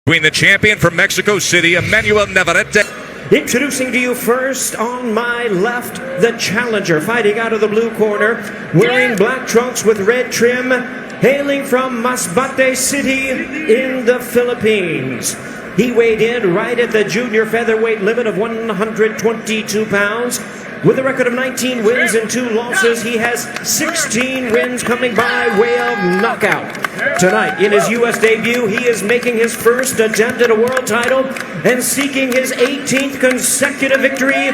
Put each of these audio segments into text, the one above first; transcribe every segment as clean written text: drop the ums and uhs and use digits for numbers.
Between the champion from Mexico City, EMANUEL Navarrete. Introducing to you first, on my left, the challenger, fighting out of the blue corner, wearing black trunks with red trim, hailing from Masbate City in the Philippines. He weighed in right at the junior featherweight limit of 122 pounds. With a record of 19 wins and 2 losses, he has 16 wins coming by way of knockout. Tonight, in his U.S. debut, he is making his first attempt at a world title and seeking his 18th consecutive victory.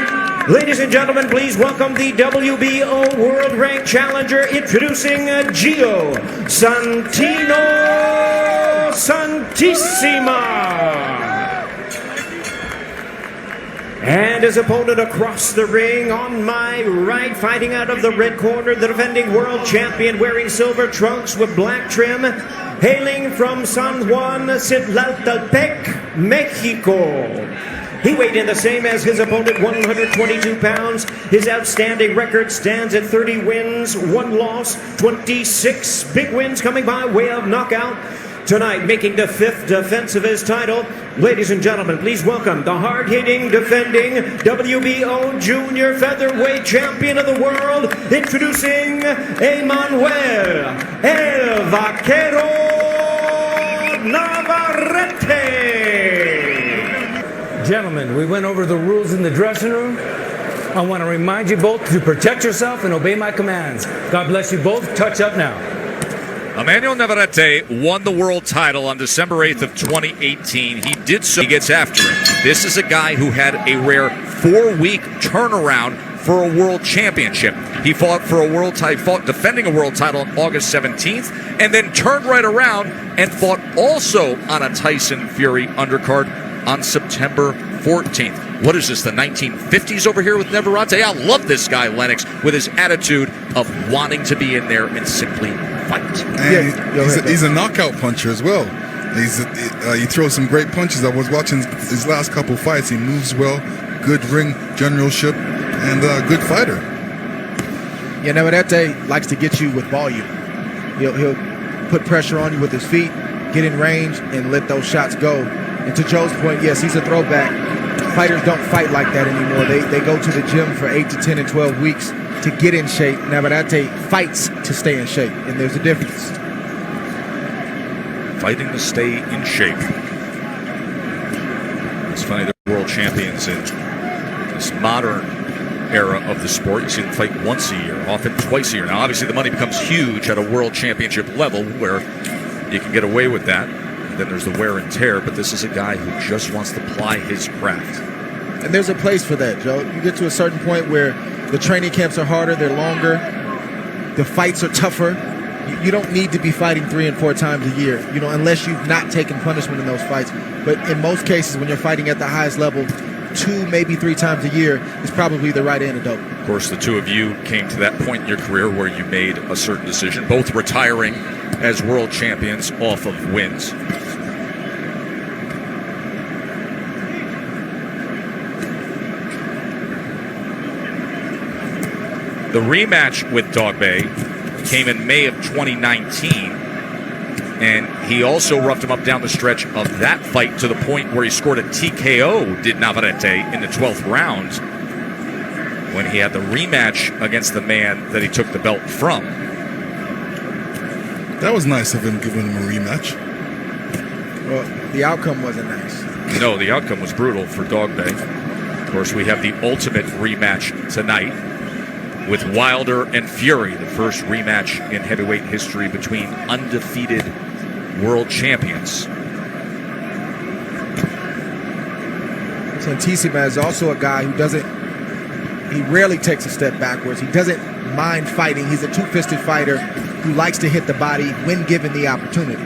Ladies and gentlemen, please welcome the WBO World Rank Challenger, introducing JEO Santisima. And his opponent across the ring on my right, fighting out of the red corner, the defending world champion, wearing silver trunks with black trim, hailing from San Juan, Citlaltepec, Mexico. He weighed in the same as his opponent, 122 pounds. His outstanding record stands at 30 wins, 1 loss, 26 big wins coming by way of knockout. Tonight, making the 5th defense of his title, ladies and gentlemen, please welcome the hard-hitting, defending WBO Junior Featherweight Champion of the World, introducing EMANUEL El Vaquero Navarrete. Gentlemen, we went over the rules in the dressing room. I want to remind you both to protect yourself and obey my commands. God bless you both. Touch up now. EMANUEL Navarrete won the world title on December 8th of 2018. He did so. He gets after it. This is a guy who had a rare 4-week turnaround for a world championship. He fought for a world title, fought defending a world title on August 17th, and then turned right around and fought also on a Tyson Fury undercard on September 14th. What is this, the 1950s over here with Navarrete? I love this guy, Lennox, with his attitude of wanting to be in there and simply fight. And he's a knockout puncher as well. He throws some great punches. I was watching his last couple fights. He moves well, good ring generalship, and a good fighter. Yeah, Navarrete likes to get you with volume. He'll put pressure on you with his feet, get in range, and let those shots go. And to Joe's point, yes, he's a throwback. Fighters don't fight like that anymore. They go to the gym for 8 to 10 and 12 weeks to get in shape. Navarrete fights to stay in shape, and there's a difference. Fighting to stay in shape. It's funny, they're world champions in this modern era of the sport. You see them fight once a year, often twice a year. Now, obviously, the money becomes huge at a world championship level where you can get away with that. Then there's the wear and tear, but this is a guy who just wants to ply his craft. And there's a place for that, Joe. You get to a certain point where the training camps are harder, they're longer, the fights are tougher. You don't need to be fighting 3 and 4 times a year, unless you've not taken punishment in those fights. But in most cases, when you're fighting at the highest level, 2, maybe 3 times a year is probably the right antidote. Of course, the two of you came to that point in your career where you made a certain decision, both retiring as world champions off of wins. The rematch with Dogbe came in May of 2019, and he also roughed him up down the stretch of that fight to the point where he scored a TKO, did Navarrete, in the 12th round when he had the rematch against the man that he took the belt from. That was nice of him, giving him a rematch. Well, the outcome wasn't nice. No, the outcome was brutal for Dogbe. Of course, we have the ultimate rematch tonight with Wilder and Fury, the first rematch in heavyweight history between undefeated world champions. Santisima is also a guy who he rarely takes a step backwards. He doesn't mind fighting. He's a two-fisted fighter who likes to hit the body when given the opportunity.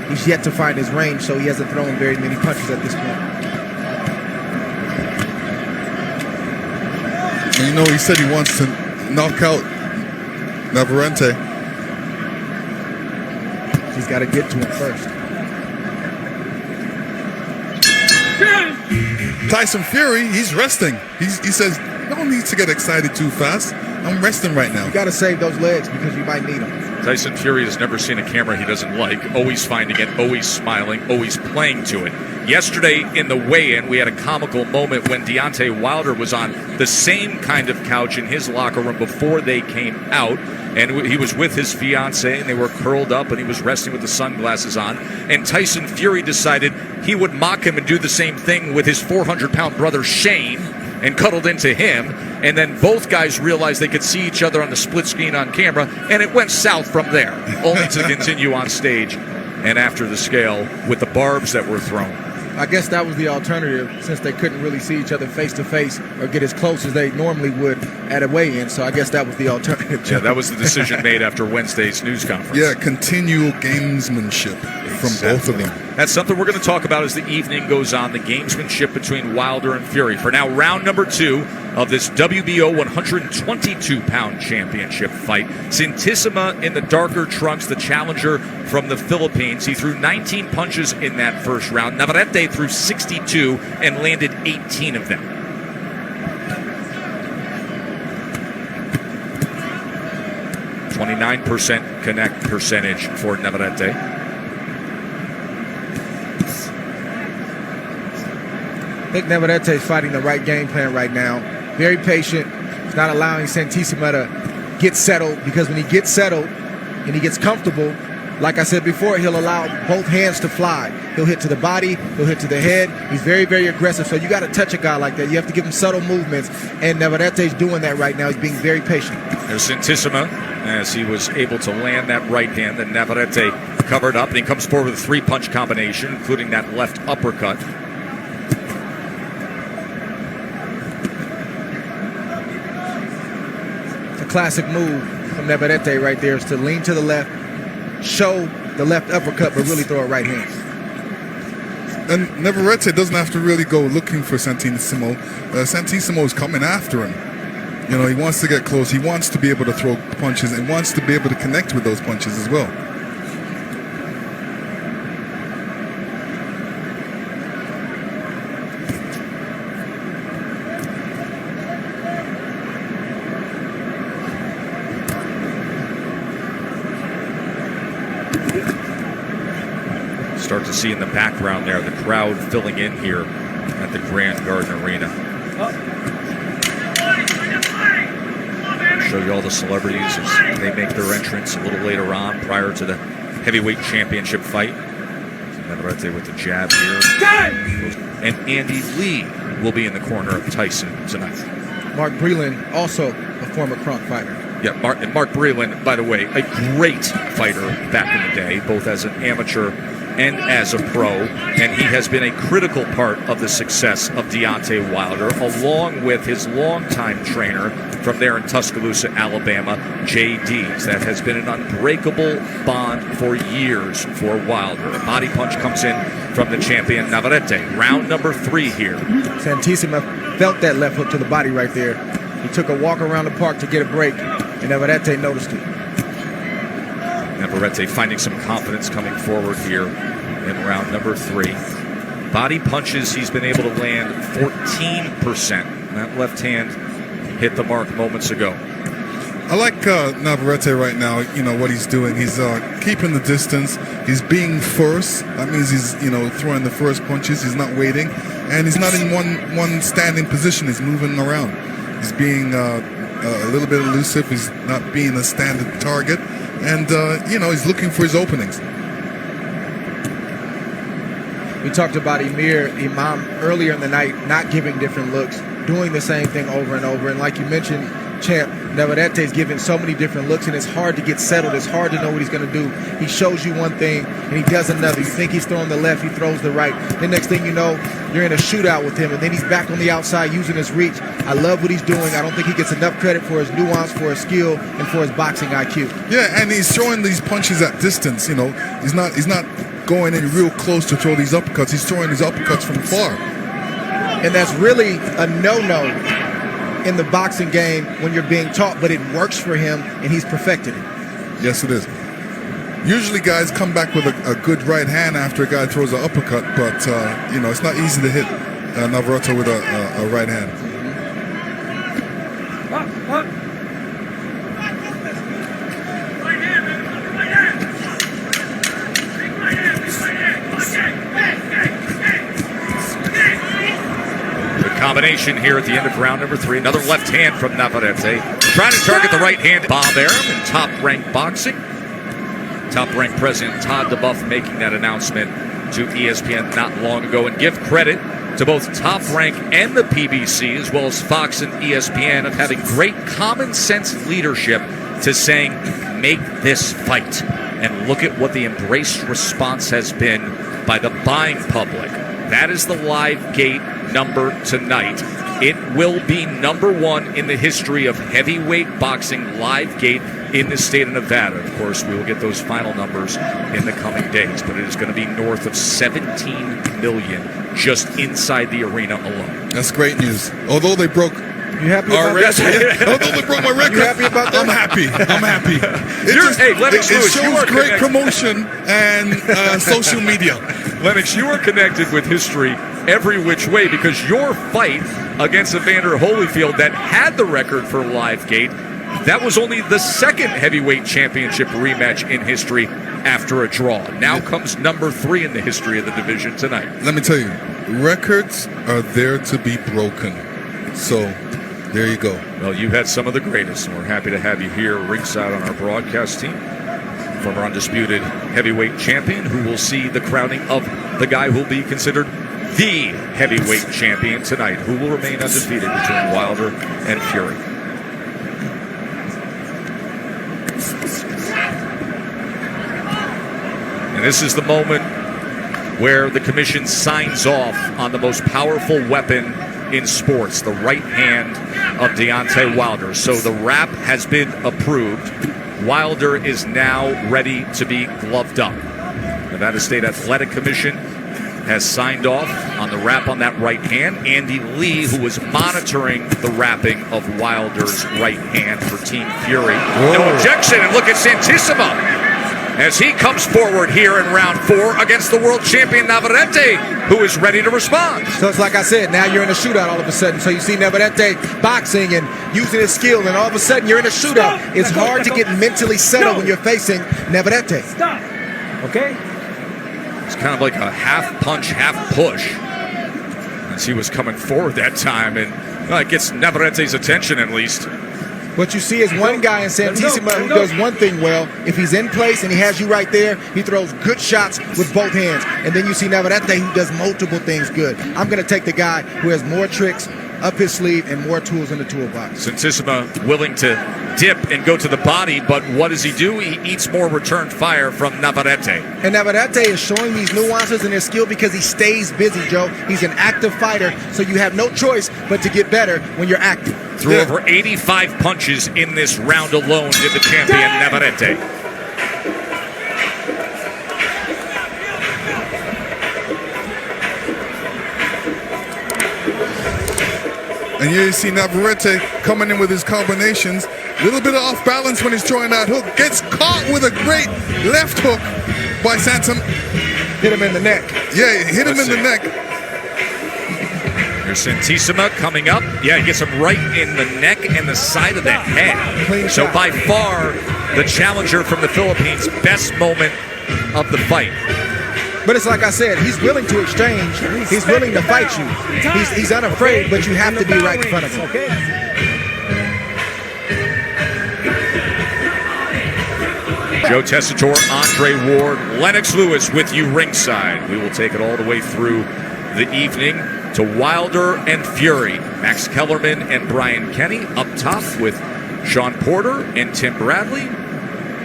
He's yet to find his range, so he hasn't thrown very many punches at this point. And he said he wants to knock out Navarrete. He's got to get to him first. Tyson Fury, he's resting. He says, no need to get excited too fast. I'm resting right now. You got to save those legs because you might need them. Tyson Fury has never seen a camera he doesn't like, always finding it, always smiling, always playing to it. Yesterday in the weigh-in, we had a comical moment when Deontay Wilder was on the same kind of couch in his locker room before they came out, and he was with his fiancée, and they were curled up, and he was resting with the sunglasses on, and Tyson Fury decided he would mock him and do the same thing with his 400-pound brother Shane, and cuddled into him, and then both guys realized they could see each other on the split screen on camera, and it went south from there, only to continue on stage and after the scale with the barbs that were thrown. I guess that was the alternative, since they couldn't really see each other face to face or get as close as they normally would at a weigh-in. So I guess that was the alternative. Yeah, that was the decision made after Wednesday's news conference. Yeah, continual gamesmanship from both of them. That's something we're going to talk about as the evening goes on, the gamesmanship between Wilder and Fury. For now, round number 2 of this WBO 122-pound championship fight. Santissima in the darker trunks, the challenger from the Philippines. He threw 19 punches in that first round. Navarrete threw 62 and landed 18 of them. .29% connect percentage for Navarrete. I think Navarrete is fighting the right game plan right now. Very patient. He's not allowing Santissima to get settled, because when he gets settled and he gets comfortable, like I said before, he'll allow both hands to fly. He'll hit to the body, he'll hit to the head. He's very, very aggressive. So you got to touch a guy like that. You have to give him subtle movements, and Navarrete's doing that right now. He's being very patient. There's Santissima as he was able to land that right hand. Then Navarrete covered up, and he comes forward with a 3-punch combination, including that left uppercut. Classic move from Navarrete right there is to lean to the left, show the left uppercut, but really throw a right hand. And Navarrete doesn't have to really go looking for Santissimo. Santissimo is coming after him. You know, he wants to get close. He wants to be able to throw punches and wants to be able to connect with those punches as well. Start to see in the background there the crowd filling in here at the Grand Garden Arena. Show you all the celebrities as they make their entrance a little later on prior to the heavyweight championship fight. Navarrete with the jab here. And Andy Lee will be in the corner of Tyson tonight. Mark Breland, also a former Kronk fighter. Yeah, Mark Breland, by the way, a great fighter back in the day, both as an amateur and as a pro, and he has been a critical part of the success of Deontay Wilder, along with his longtime trainer from there in Tuscaloosa, Alabama, J.D.'s. That has been an unbreakable bond for years for Wilder. A body punch comes in from the champion Navarrete. Round number 3 here. Santissima felt that left hook to the body right there. He took a walk around the park to get a break, and Navarrete noticed it. Navarrete finding some confidence coming forward here in round number 3. Body punches, he's been able to land 14%. That left hand hit the mark moments ago. I like Navarrete right now. You know what he's doing. He's keeping the distance. He's being first. That means he's throwing the first punches. He's not waiting, and he's not in one standing position. He's moving around. He's being a little bit elusive. He's not being a standard target. And, he's looking for his openings. We talked about Imam earlier in the night, not giving different looks, doing the same thing over and over. And like you mentioned, Champ, Navarrete's giving so many different looks, and it's hard to get settled. It's hard to know what he's going to do. He shows you one thing, and he does another. You think he's throwing the left, he throws the right. The next thing you know, you're in a shootout with him, and then he's back on the outside using his reach. I love what he's doing. I don't think he gets enough credit for his nuance, for his skill, and for his boxing IQ. Yeah, and he's throwing these punches at distance. He's not going in real close to throw these uppercuts. He's throwing these uppercuts from far. And that's really a no-no in the boxing game when you're being taught, but it works for him, and he's perfected it. Yes, it is. Usually guys come back with a good right hand after a guy throws an uppercut, but, it's not easy to hit Navarrete with a right hand. Combination here at the end of round number 3. Another left hand from Navarrete. Trying to target the right hand. Bob Arum in Top Rank Boxing. Top Rank President Todd DeBuff making that announcement to ESPN not long ago. And give credit to both Top Rank and the PBC, as well as Fox and ESPN, of having great common sense leadership to saying, make this fight. And look at what the embraced response has been by the buying public. That is the live gate number tonight. It will be number 1 in the history of heavyweight boxing live gate in the state of Nevada. Of course, we will get those final numbers in the coming days, but it is going to be north of 17 million just inside the arena alone. That's great news. Although they broke You happy about our record, that? although they broke my record, You happy about that? I'm happy. I'm happy. Hey, Lennox it Lewis, you shows are great connected. promotion and social media. Lennox, you are connected with history every which way, because your fight against Evander Holyfield that had the record for live gate, that was only the second heavyweight championship rematch in history after a draw. Now comes number 3 in the history of the division tonight. Let me tell you, records are there to be broken. So, there you go. Well, you had some of the greatest, and we're happy to have you here ringside on our broadcast team. Former undisputed heavyweight champion, who will see the crowning of the guy who will be considered the heavyweight champion tonight, who will remain undefeated between Wilder and Fury. And this is the moment where the commission signs off on the most powerful weapon in sports, the right hand of Deontay Wilder. So the wrap has been approved. Wilder is now ready to be gloved up. Nevada State Athletic Commission has signed off on the wrap on that right hand. Andy Lee, who was monitoring the wrapping of Wilder's right hand for Team Fury. No objection, and look at Santissima as he comes forward here in round 4 against the world champion Navarrete, who is ready to respond. So it's like I said, now you're in a shootout all of a sudden. So you see Navarrete boxing and using his skill, and all of a sudden you're in a shootout. It's hard to get mentally settled when you're facing Navarrete. Stop. Okay? It's kind of like a half punch, half push, as he was coming forward that time, and it gets Navarrete's attention at least. What you see is one guy in Santissima who does one thing well. If he's in place and he has you right there, he throws good shots with both hands. And then you see Navarrete, who does multiple things good. I'm going to take the guy who has more tricks up his sleeve and more tools in the toolbox. Santissima willing to dip and go to the body, but what does he do? He eats more return fire from Navarrete. And Navarrete is showing these nuances in his skill because he stays busy, Joe. He's an active fighter, so you have no choice but to get better when you're active. Threw over 85 punches in this round alone, did the champion Navarrete. And here you see Navarrete coming in with his combinations. A little bit off balance when he's throwing that hook. Gets caught with a great left hook by Santam. Hit him in the neck. Yeah, hit him in the neck. Here's Santissima coming up. Yeah, he gets him right in the neck and the side of the head. Clean So shot. by far, the challenger from the Philippines' best moment of the fight. But it's like I said, he's willing to exchange. He's willing to fight you. He's unafraid, but you have to be right in front of him. Okay? Joe Tessitore, Andre Ward, Lennox Lewis with you ringside. We will take it all the way through the evening to Wilder and Fury. Max Kellerman and Brian Kenny up top with Sean Porter and Tim Bradley.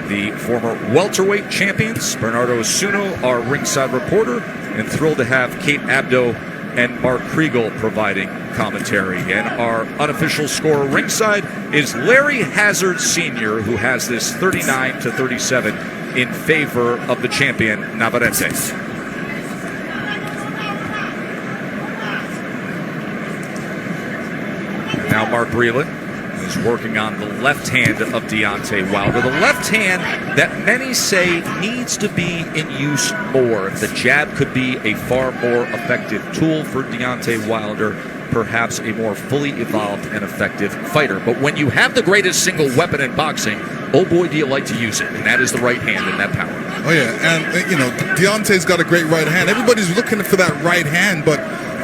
The former welterweight champions, Bernardo Osuna, our ringside reporter, and thrilled to have Kate Abdo and Mark Kriegel providing commentary. And our unofficial scorer ringside is Larry Hazard Sr., who has this 39-37 in favor of the champion Navarrete. Now Mark Breland is working on the left hand of Deontay Wilder. The left hand that many say needs to be in use more. The jab could be a far more effective tool for Deontay Wilder, perhaps a more fully evolved and effective fighter. But when you have the greatest single weapon in boxing, oh boy, do you like to use it. And that is the right hand and that power. Oh, yeah. And, Deontay's got a great right hand. Everybody's looking for that right hand, but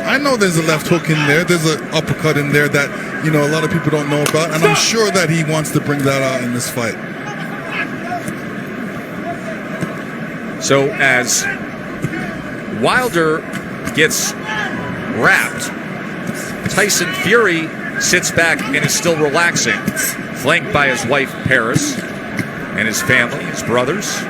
I know there's a left hook in there. There's an uppercut in there that, you know, a lot of people don't know about. And I'm sure that he wants to bring that out in this fight. So as Wilder gets wrapped, Tyson Fury sits back and is still relaxing, flanked by his wife Paris and his family, his brothers.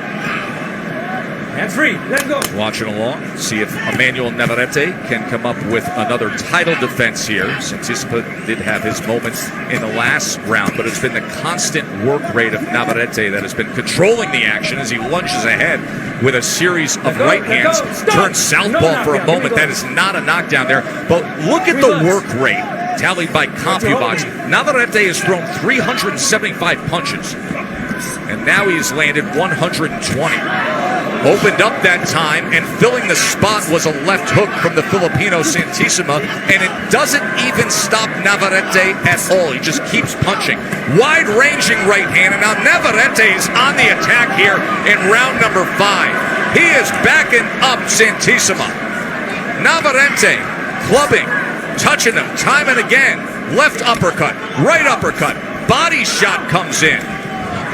Hands free. Let's go. Watching along, see if Emmanuel Navarrete can come up with another title defense here. Santisima did have his moments in the last round, but it's been the constant work rate of Navarrete that has been controlling the action as he lunges ahead with a series of right hands. Turns southpaw for a moment. That is not a knockdown there, but look at the work rate tallied by CompuBox. Navarrete has thrown 375 punches, and now he's landed 120. Opened up that time, and filling the spot was a left hook from the Filipino Santisima, and it doesn't even stop Navarrete at all. He just keeps punching. Wide-ranging right hand, and now Navarrete is on the attack here in round number 5. He is backing up Santisima. Navarrete clubbing, touching him time and again. Left uppercut, right uppercut, body shot comes in.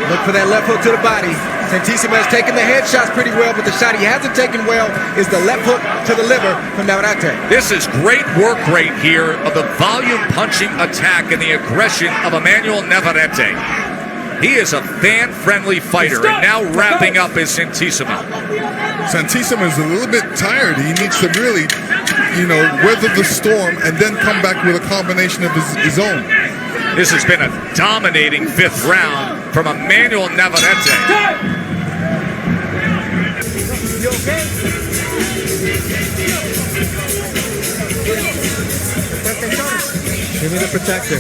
Look for that left hook to the body. Santisima has taken the headshots pretty well, but the shot he hasn't taken well is the left hook to the liver from Navarrete. This is great work rate here of the volume punching attack and the aggression of Emmanuel Navarrete. He is a fan-friendly fighter, and now wrapping up is Santisima. Santisima is a little bit tired. He needs to really, you know, weather the storm and then come back with a combination of his own. This has been a dominating 5th round from Emmanuel Navarrete. You okay? Give me the protector.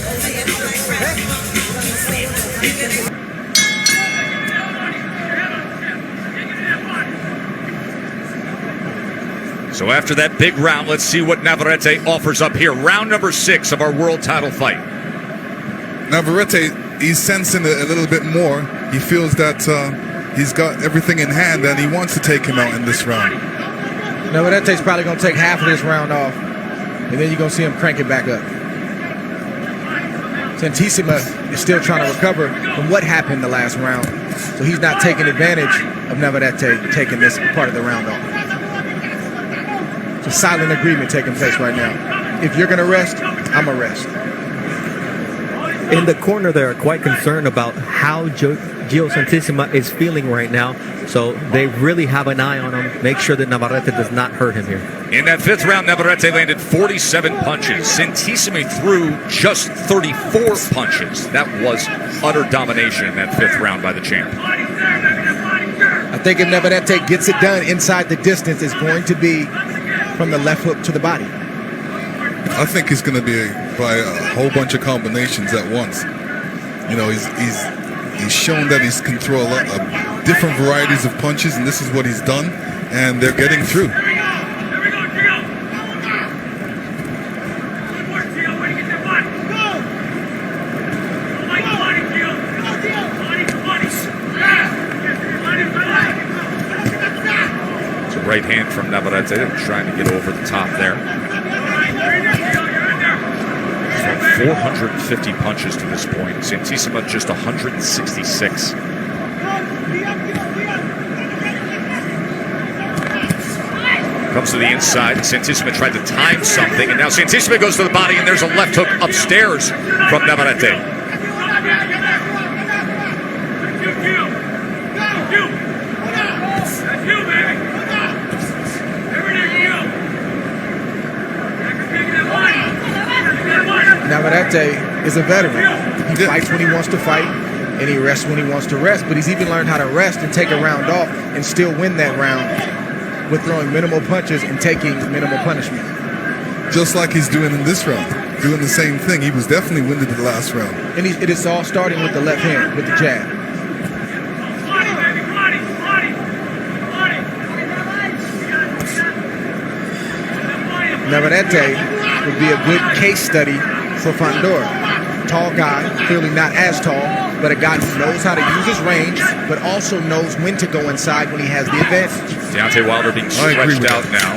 So after that big round, let's see what Navarrete offers up here. Round number 6 of our world title fight. Navarrete, he's sensing a little bit more. He feels that he's got everything in hand and he wants to take him out in this round. Navarrete's probably going to take half of this round off, and then you're going to see him crank it back up. Santisima is still trying to recover from what happened the last round, so he's not taking advantage of Navarrete taking this part of the round off. It's a silent agreement taking place right now. If you're going to rest, I'm going to rest. In the corner, they're quite concerned about how JEO Santisima is feeling right now. So they really have an eye on him. Make sure that Navarrete does not hurt him here. In that 5th round, Navarrete landed 47 punches. Santisima threw just 34 punches. That was utter domination in that 5th round by the champ. I think if Navarrete gets it done inside the distance, it's going to be from the left hook to the body. I think it's going to be by a whole bunch of combinations at once. You know, he's shown that he can throw a lot of different varieties of punches, and this is what he's done, and they're getting through. It's a right hand from Navarrete, trying to get over the top there. 450 punches to this point. Santisima just 166. Comes to the inside. Santisima tried to time something, and now Santisima goes to the body, and there's a left hook upstairs from Navarrete. Navarrete is a veteran. He fights when he wants to fight, and he rests when he wants to rest, but he's even learned how to rest and take a round off and still win that round with throwing minimal punches and taking minimal punishment. Just like he's doing in this round, doing the same thing. He was definitely winded the last round. And it is all starting with the left hand, with the jab. Navarrete would be a good case study for Fandor. Tall guy, clearly not as tall, but a guy who knows how to use his range, but also knows when to go inside when he has the advantage. Deontay Wilder being stretched out now.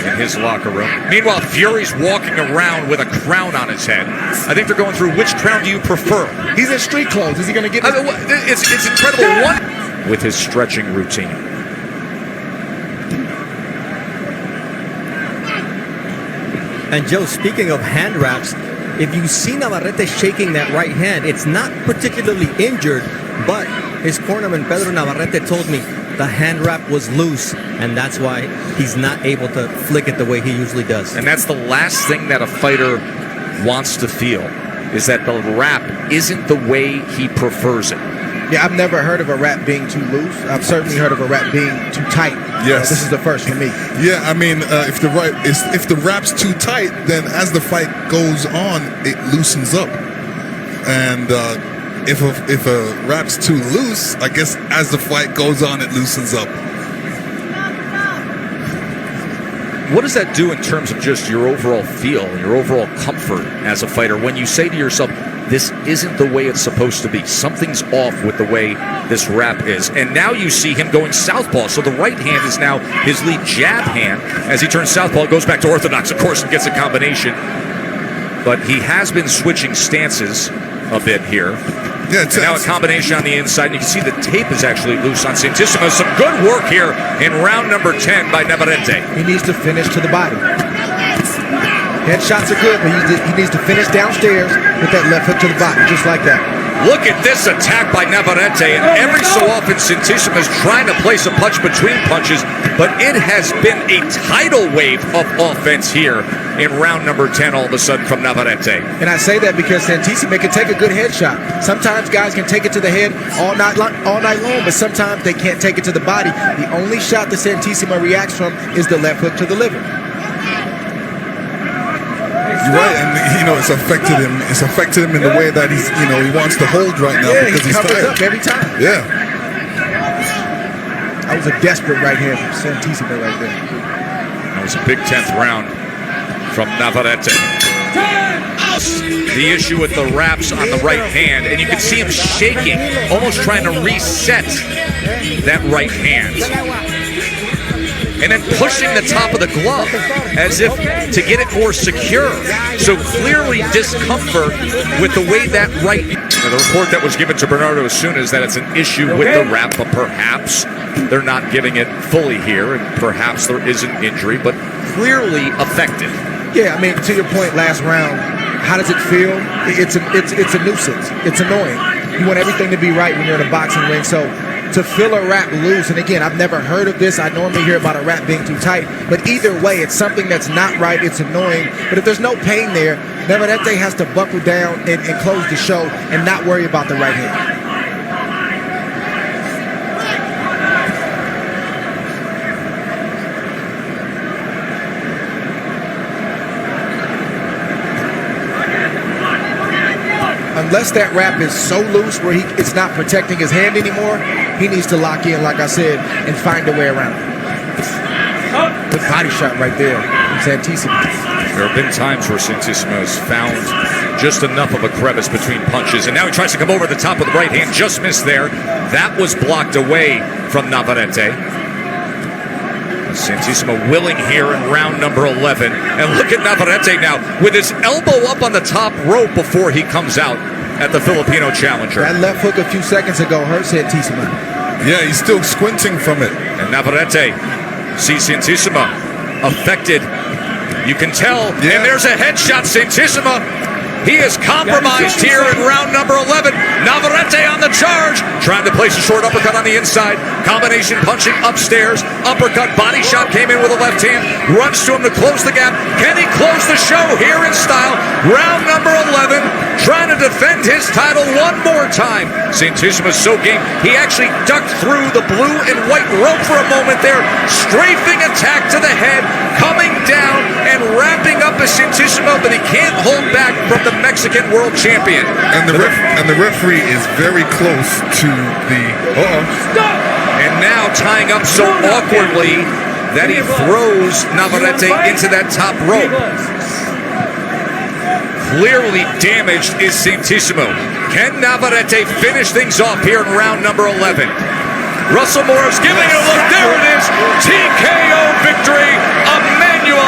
in his locker room. Meanwhile, Fury's walking around with a crown on his head. I think they're going through which crown do you prefer? He's in street clothes. Is he going to get? It's incredible. One with his stretching routine. And Joe, speaking of hand wraps, if you see Navarrete shaking that right hand, it's not particularly injured, but his cornerman Pedro Navarrete told me the hand wrap was loose, and that's why he's not able to flick it the way he usually does. And that's the last thing that a fighter wants to feel, is that the wrap isn't the way he prefers it. Yeah, I've never heard of a wrap being too loose. I've certainly heard of a wrap being too tight. Yes. This is the first for me. Yeah, I mean, if the wrap's too tight, then as the fight goes on, it loosens up. And if a wrap's too loose, I guess as the fight goes on, it loosens up. What does that do in terms of just your overall feel, your overall comfort as a fighter when you say to yourself, this isn't the way it's supposed to be? Something's off with the way this wrap is. And now you see him going southpaw. So the right hand is now his lead jab hand. As he turns southpaw, goes back to orthodox, of course, and gets a combination. But he has been switching stances a bit here. Yeah, now a combination on the inside. And you can see the tape is actually loose on Santissima. Some good work here in round number 10 by Navarrete. He needs to finish to the body. Headshots are good, but he needs to finish downstairs with that left hook to the body, just like that. Look at this attack by Navarrete, and every so often Santissima is trying to place a punch between punches, but it has been a tidal wave of offense here in round number 10 all of a sudden from Navarrete. And I say that because Santissima can take a good headshot. Sometimes guys can take it to the head all night long, but sometimes they can't take it to the body. The only shot that Santissima reacts from is the left hook to the liver. You're right, and it's affected him. It's affected him in the way that he wants to hold right now because he's tired. Up every time. Yeah. That was a desperate right hand from Santissima right there. That was a big 10th round from Navarrete. The issue with the wraps on the right hand, and you can see him shaking, almost trying to reset that right hand. And then pushing the top of the glove as if to get it more secure. So clearly discomfort with the way that right... The report that was given to Bernardo Osuna is that it's an issue with the wrap, but perhaps they're not giving it fully here, and perhaps there is an injury, but clearly affected. Yeah, I mean, to your point last round, how does it feel? It's a nuisance. It's annoying. You want everything to be right when you're in a boxing ring, so to feel a wrap loose, and again, I've never heard of this. I normally hear about a wrap being too tight, but either way, it's something that's not right. It's annoying, but if there's no pain there, Navarrete has to buckle down and close the show and not worry about the right hand. Unless that wrap is so loose where it's not protecting his hand anymore, he needs to lock in, like I said, and find a way around it. Good body shot right there from Santissima. There have been times where Santissima has found just enough of a crevice between punches, and now he tries to come over the top of the right hand, just missed there. That was blocked away from Navarrete. Santissima willing here in round number 11. And look at Navarrete now with his elbow up on the top rope before he comes out at the Filipino challenger. That left hook a few seconds ago hurt Santissima. Yeah, he's still squinting from it. And Navarrete sees Santissima affected. You can tell. Yeah. And there's a headshot. Santissima, he is compromised here in round number 11. Navarrete on the charge, trying to place a short uppercut on the inside. Combination punching upstairs. Uppercut, body shot came in with a left hand. Runs to him to close the gap. Can he close the show here in style? Round number 11, trying to defend his title one more time. Santissima's so game. He actually ducked through the blue and white rope for a moment there. Strafing attack to the head, coming down and wrapping up a Santissima, but he can't hold back from the Mexican world champion. And the referee is very close to the... And now tying up so awkwardly that he throws Navarrete into that top rope. Clearly damaged is Santissimo. Can Navarrete finish things off here in round number 11? Russell Morris giving it a look. There it is. TKO victory. EMANUEL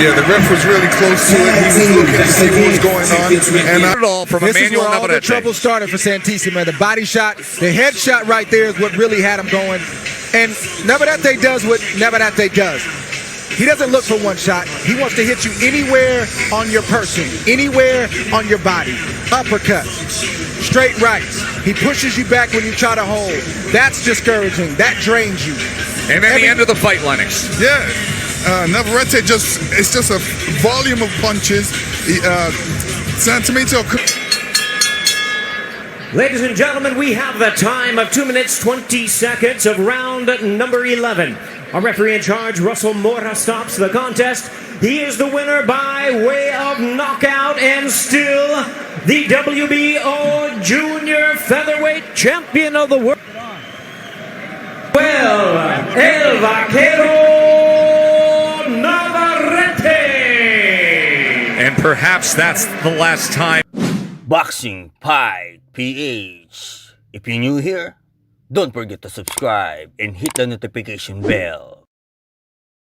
Yeah, the ref was really close to it. He was looking to see what was going on. And Not at all from This is Emmanuel where all the Navarrete. trouble started for Santisima. The body shot, the head shot right there is what really had him going. And Navarrete does what Navarrete does. He doesn't look for one shot. He wants to hit you anywhere on your person, anywhere on your body. Uppercuts, straight rights. He pushes you back when you try to hold. That's discouraging. That drains you. And then the end of the fight, Lennox. yeah, Navarrete it's just a volume of punches. Santimito. Ladies and gentlemen, we have the time of 2 minutes 20 seconds of round number 11. Our referee in charge, Russell Mora, stops the contest. He is the winner by way of knockout and still the WBO Junior Featherweight Champion of the world. Well, El Vaquero Navarrete. And perhaps that's the last time. Boxing Fight PH. If you're new here, don't forget to subscribe and hit the notification bell.